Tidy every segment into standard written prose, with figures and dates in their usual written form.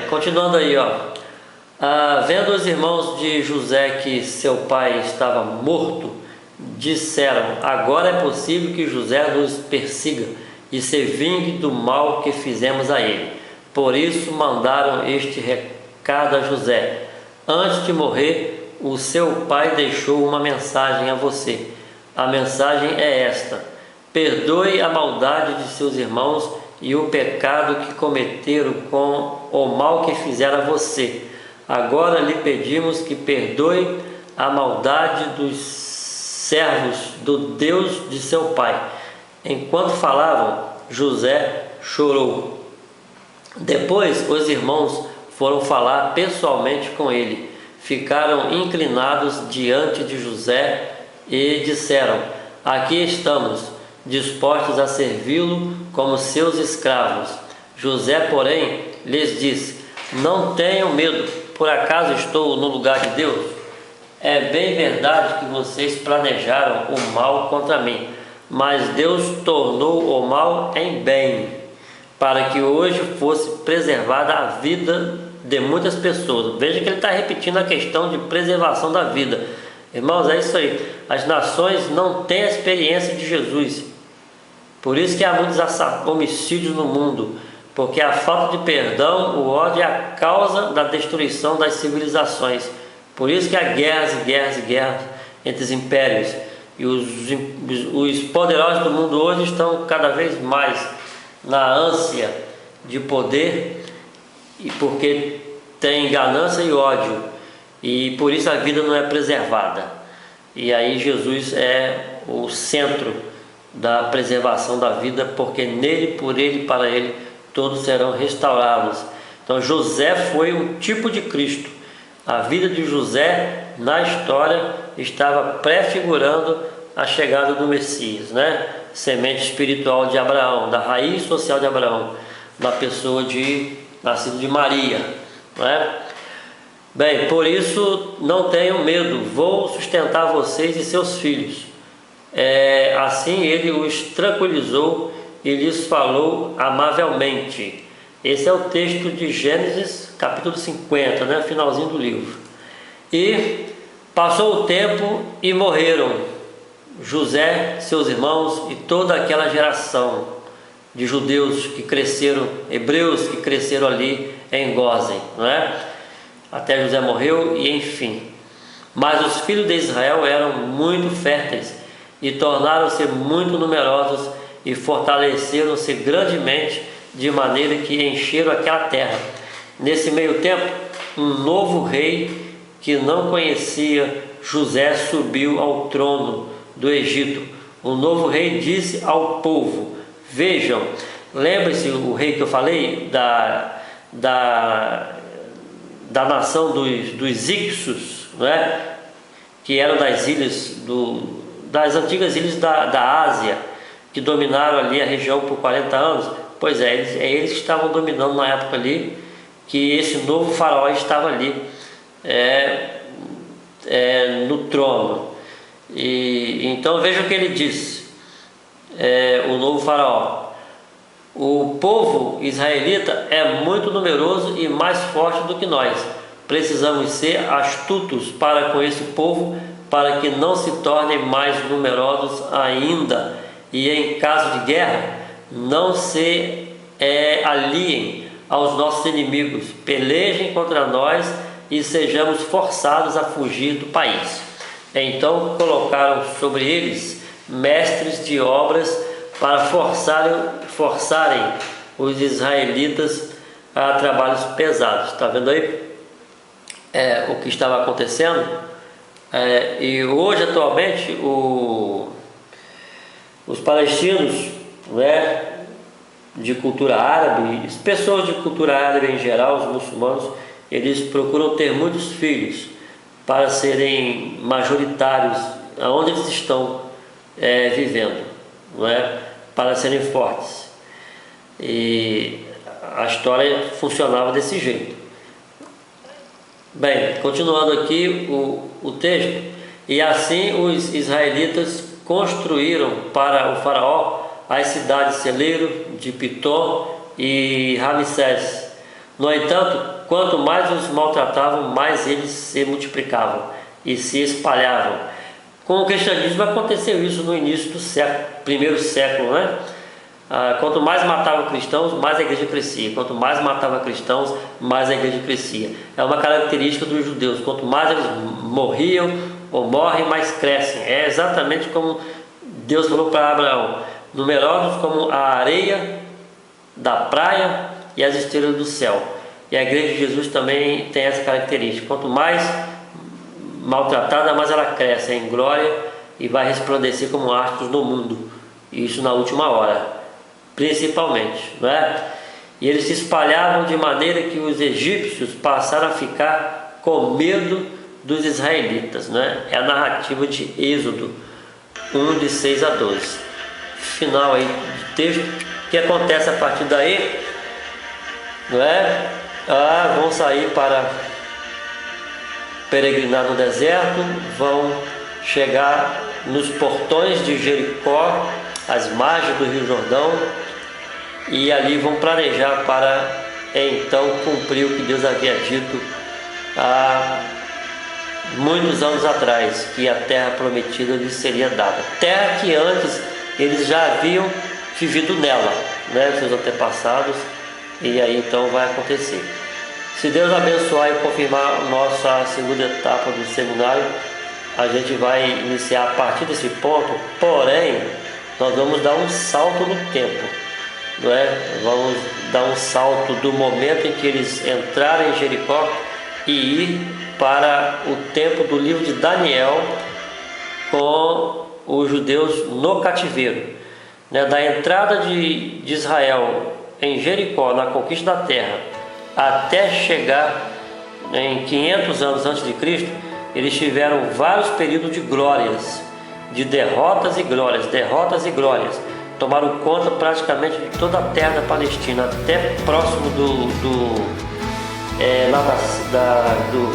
Continuando aí, vendo os irmãos de José que seu pai estava morto, disseram: agora é possível que José nos persiga e se vingue do mal que fizemos a ele. Por isso mandaram este recado a José: antes de morrer, o seu pai deixou uma mensagem a você. A mensagem é esta: perdoe a maldade de seus irmãos e o pecado que cometeram com o mal que fizeram a você. Agora lhe pedimos que perdoe a maldade dos servos do Deus de seu pai. Enquanto falavam, José chorou. Depois os irmãos foram falar pessoalmente com ele. Ficaram inclinados diante de José e disseram: aqui estamos, dispostos a servi-lo como seus escravos. José, porém, lhes disse: não tenham medo, por acaso estou no lugar de Deus? É bem verdade que vocês planejaram o mal contra mim, mas Deus tornou o mal em bem, para que hoje fosse preservada a vida de muitas pessoas. Veja que ele está repetindo a questão de preservação da vida. Irmãos, é isso aí. As nações não têm a experiência de Jesus. Por isso que há muitos homicídios no mundo, porque a falta de perdão, o ódio é a causa da destruição das civilizações. Por isso que há guerras e guerras e guerras entre os impérios. E os poderosos do mundo hoje estão cada vez mais na ânsia de poder, e porque tem ganância e ódio, e por isso a vida não é preservada. E aí Jesus é o centro da preservação da vida, porque nele, por ele, para ele, todos serão restaurados. Então José foi um tipo de Cristo. A vida de José na história estava prefigurando a chegada do Messias, né? Semente espiritual de Abraão, da raiz social de Abraão, na pessoa nascido de Maria, né? Bem, por isso não tenham medo, vou sustentar vocês e seus filhos. Assim ele os tranquilizou e lhes falou amavelmente. Esse é o texto de Gênesis capítulo 50, né? Finalzinho do livro. E passou o tempo e morreram José, seus irmãos e toda aquela geração de judeus que cresceram, hebreus que cresceram ali em Gósen, não é? Até José morreu e enfim. Mas os filhos de Israel eram muito férteis e tornaram-se muito numerosos e fortaleceram-se grandemente, de maneira que encheram aquela terra. Nesse meio tempo, um novo rei que não conhecia José subiu ao trono do Egito. O novo rei disse ao povo: vejam, lembre-se o rei que eu falei da nação dos Ixos, né? Que eram das ilhas das antigas ilhas da Ásia, que dominaram ali a região por 40 anos. Pois é, eles que estavam dominando na época ali, que esse novo faraó estava ali no trono. E então veja o que ele disse, o novo faraó: o povo israelita é muito numeroso e mais forte do que nós. Precisamos ser astutos para com esse povo, para que não se tornem mais numerosos ainda, e em caso de guerra não se aliem aos nossos inimigos, pelejem contra nós e sejamos forçados a fugir do país. Então colocaram sobre eles mestres de obras para forçarem os israelitas a trabalhos pesados. Está vendo aí o que estava acontecendo? E hoje, atualmente, os palestinos, né, de cultura árabe, pessoas de cultura árabe em geral, os muçulmanos, eles procuram ter muitos filhos para serem majoritários aonde eles estão vivendo, não é? Para serem fortes. E a história funcionava desse jeito. Bem, continuando aqui o texto: e assim os israelitas construíram para o faraó as cidades celeiro de Pitom e Ramsés, No entanto, quanto mais os maltratavam, mais eles se multiplicavam e se espalhavam. Com o cristianismo aconteceu isso no início do século, primeiro século, né? Quanto mais matavam cristãos, mais a igreja crescia. Quanto mais matava cristãos, mais a igreja crescia. É uma característica dos judeus. Quanto mais eles morriam ou morrem, mais crescem. É exatamente como Deus falou para Abraão: numerosos como a areia da praia e as estrelas do céu. E a igreja de Jesus também tem essa característica. Quanto mais maltratada, mais ela cresce em glória e vai resplandecer como astros no mundo. Isso na última hora, principalmente, não é? E eles se espalhavam de maneira que os egípcios passaram a ficar com medo dos israelitas, não é? É a narrativa de Êxodo 1, de 6 a 12. Final aí do texto. O que acontece a partir daí, não é? Vão sair para peregrinar no deserto, vão chegar nos portões de Jericó, às margens do Rio Jordão, e ali vão planejar para então cumprir o que Deus havia dito há muitos anos atrás, que a terra prometida lhes seria dada. Terra que antes eles já haviam vivido nela, né, seus antepassados, e aí então vai acontecer. Se Deus abençoar e confirmar a nossa segunda etapa do seminário, a gente vai iniciar a partir desse ponto, porém, nós vamos dar um salto no tempo, não é? Vamos dar um salto do momento em que eles entraram em Jericó e ir para o tempo do livro de Daniel, com os judeus no cativeiro, né? Da entrada de Israel em Jericó, na conquista da terra, até chegar em 500 anos antes de Cristo, eles tiveram vários períodos de glórias, de derrotas e glórias. Tomaram conta praticamente de toda a terra da Palestina, até próximo do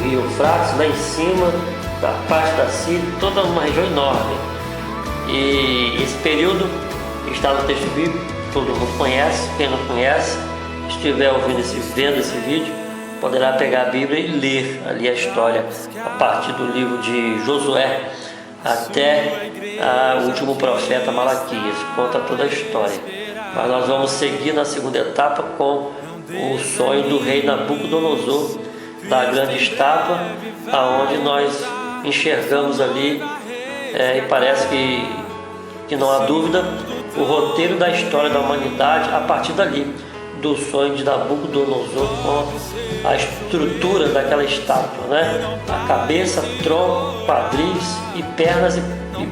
rio Eufrates, lá em cima, da parte da Síria, toda uma região enorme. E esse período está no texto bíblico, todo mundo conhece. Quem não conhece, estiver vendo esse vídeo, poderá pegar a Bíblia e ler ali a história a partir do livro de Josué até o último profeta Malaquias. Conta toda a história. Mas nós vamos seguir na segunda etapa com o sonho do rei Nabucodonosor, da grande estátua, aonde nós enxergamos ali, e parece que não há dúvida, o roteiro da história da humanidade a partir dali, do sonho de Nabucodonosor, com a estrutura daquela estátua, né? A cabeça, tronco, quadris e pernas e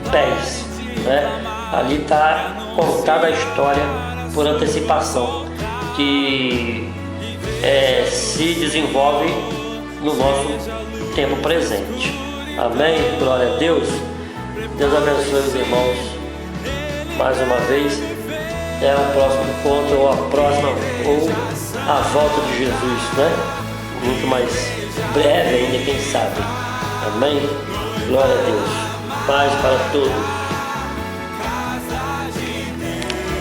pés, né? Ali está contada a história por antecipação, que se desenvolve no nosso tempo presente. Amém? Glória a Deus. Deus abençoe os irmãos mais uma vez. Até o próximo encontro, ou a próxima, ou a volta de Jesus, né? Muito mais breve ainda, quem sabe. Amém? Glória a Deus. Paz para todos.